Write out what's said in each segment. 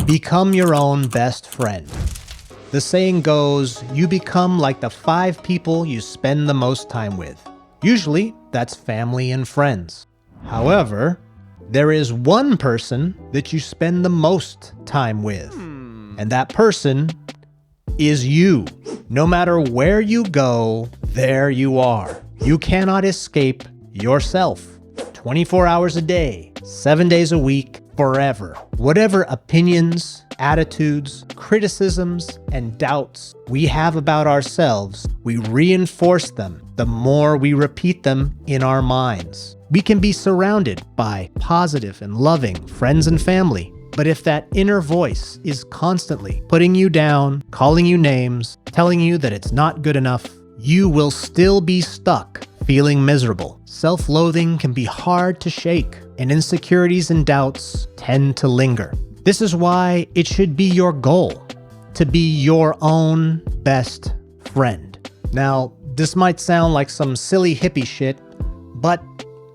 Become your own best friend. The saying goes, you become like the 5 people you spend the most time with. Usually, that's family and friends. However, there is one person that you spend the most time with, and that person is you. No matter where you go, there you are. You cannot escape yourself. 24 hours a day, 7 days a week, forever. Whatever opinions, attitudes, criticisms, and doubts we have about ourselves, we reinforce them the more we repeat them in our minds. We can be surrounded by positive and loving friends and family, but if that inner voice is constantly putting you down, calling you names, telling you that it's not good enough, you will still be stuck feeling miserable. Self-loathing can be hard to shake, and insecurities and doubts tend to linger. This is why it should be your goal to be your own best friend. Now, this might sound like some silly hippie shit, but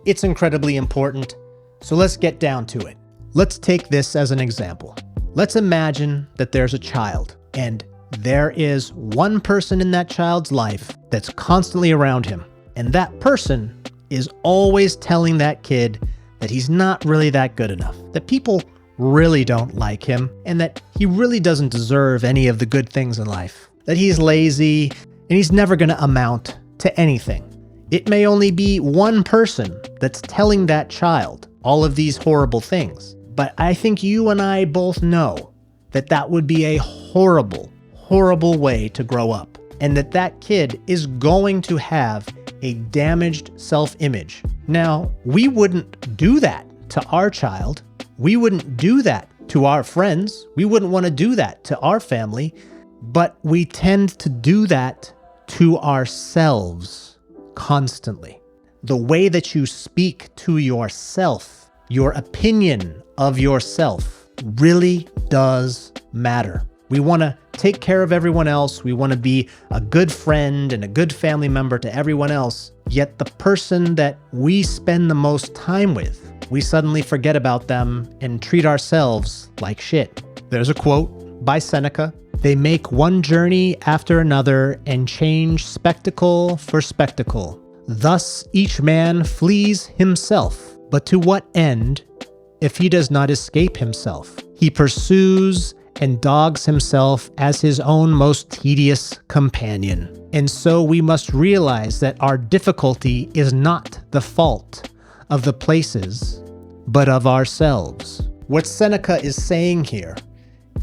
it's incredibly important, so let's get down to it. Let's take this as an example. Let's imagine that there's a child, and there is one person in that child's life that's constantly around him, and that person is always telling that kid that he's not really that good enough, that people really don't like him, and that he really doesn't deserve any of the good things in life, that he's lazy, and he's never going to amount to anything. It may only be one person that's telling that child all of these horrible things, but I think you and I both know that that would be a horrible, horrible way to grow up, and that that kid is going to have a damaged self-image. Now, we wouldn't do that to our child. We wouldn't do that to our friends. We wouldn't want to do that to our family, but we tend to do that to ourselves constantly. The way that you speak to yourself, your opinion of yourself, really does matter. We want to take care of everyone else. We want to be a good friend and a good family member to everyone else. Yet the person that we spend the most time with, we suddenly forget about them and treat ourselves like shit. There's a quote by Seneca. They make one journey after another and change spectacle for spectacle. Thus each man flees himself. But to what end if he does not escape himself? He pursues and dogs himself as his own most tedious companion. And so we must realize that our difficulty is not the fault of the places, but of ourselves. What Seneca is saying here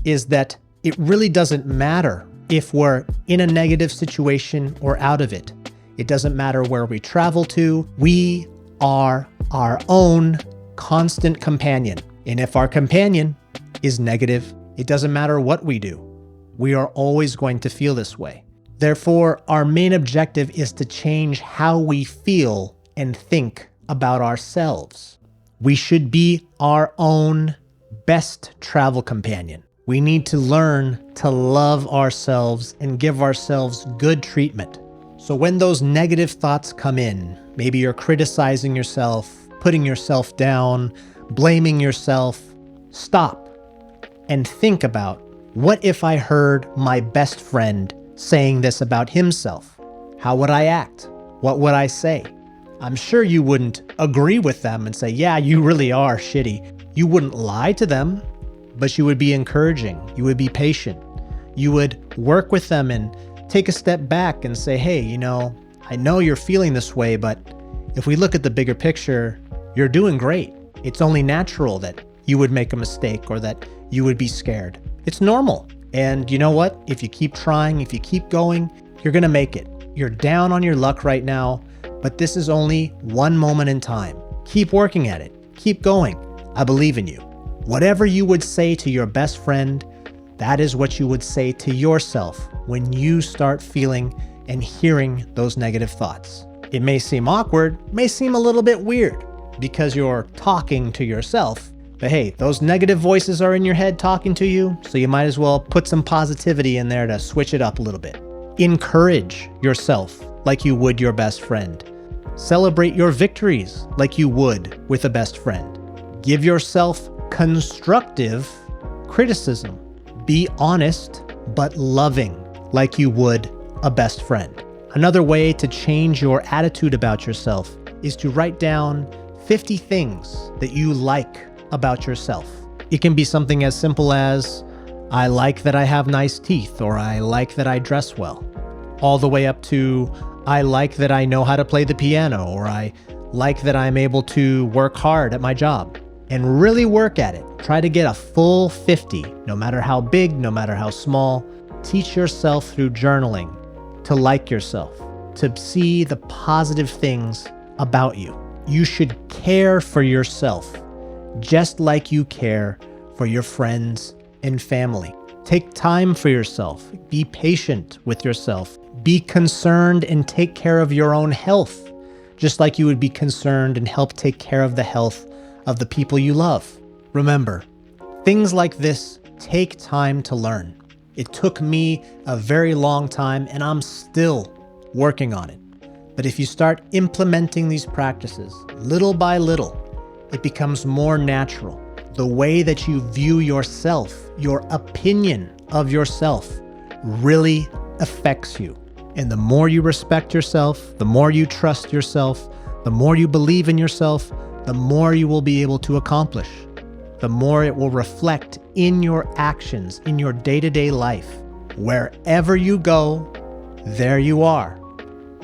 is that it really doesn't matter if we're in a negative situation or out of it. It doesn't matter where we travel to. We are our own constant companion. And if our companion is negative, it doesn't matter what we do. We are always going to feel this way. Therefore, our main objective is to change how we feel and think about ourselves. We should be our own best travel companion. We need to learn to love ourselves and give ourselves good treatment. So when those negative thoughts come in, maybe you're criticizing yourself, putting yourself down, blaming yourself, stop and think about, what if I heard my best friend saying this about himself? How would I act? What would I say? I'm sure you wouldn't agree with them and say, yeah, you really are shitty. You wouldn't lie to them, but you would be encouraging. You would be patient. You would work with them and take a step back and say, hey, I know you're feeling this way, but if we look at the bigger picture, you're doing great. It's only natural that you would make a mistake or that you would be scared. It's normal. And you know what? If you keep trying, if you keep going, you're going to make it. You're down on your luck right now, but this is only one moment in time. Keep working at it. Keep going. I believe in you. Whatever you would say to your best friend, that is what you would say to yourself when you start feeling and hearing those negative thoughts. It may seem awkward, may seem a little bit weird because you're talking to yourself. But hey, those negative voices are in your head talking to you, so you might as well put some positivity in there to switch it up a little bit. Encourage yourself like you would your best friend. Celebrate your victories like you would with a best friend. Give yourself constructive criticism. Be honest, but loving, like you would a best friend. Another way to change your attitude about yourself is to write down 50 things that you like about yourself. It can be something as simple as, I like that I have nice teeth, or I like that I dress well, all the way up to, I like that I know how to play the piano, or I like that I'm able to work hard at my job. And really work at it. Try to get a full 50, no matter how big, no matter how small. Teach yourself through journaling to like yourself, to see the positive things about you. You should care for yourself, just like you care for your friends and family. Take time for yourself. Be patient with yourself. Be concerned and take care of your own health, just like you would be concerned and help take care of the health of the people you love. Remember, things like this take time to learn. It took me a very long time, and I'm still working on it. But if you start implementing these practices little by little, it becomes more natural. The way that you view yourself, your opinion of yourself, really affects you. And the more you respect yourself, the more you trust yourself, the more you believe in yourself, the more you will be able to accomplish. The more it will reflect in your actions, in your day-to-day life. Wherever you go, there you are.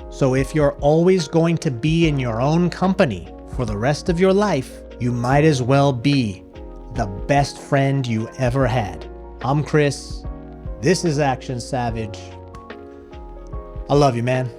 So if you're always going to be in your own company for the rest of your life, you might as well be the best friend you ever had. I'm Chris. This is Action Savage. I love you, man.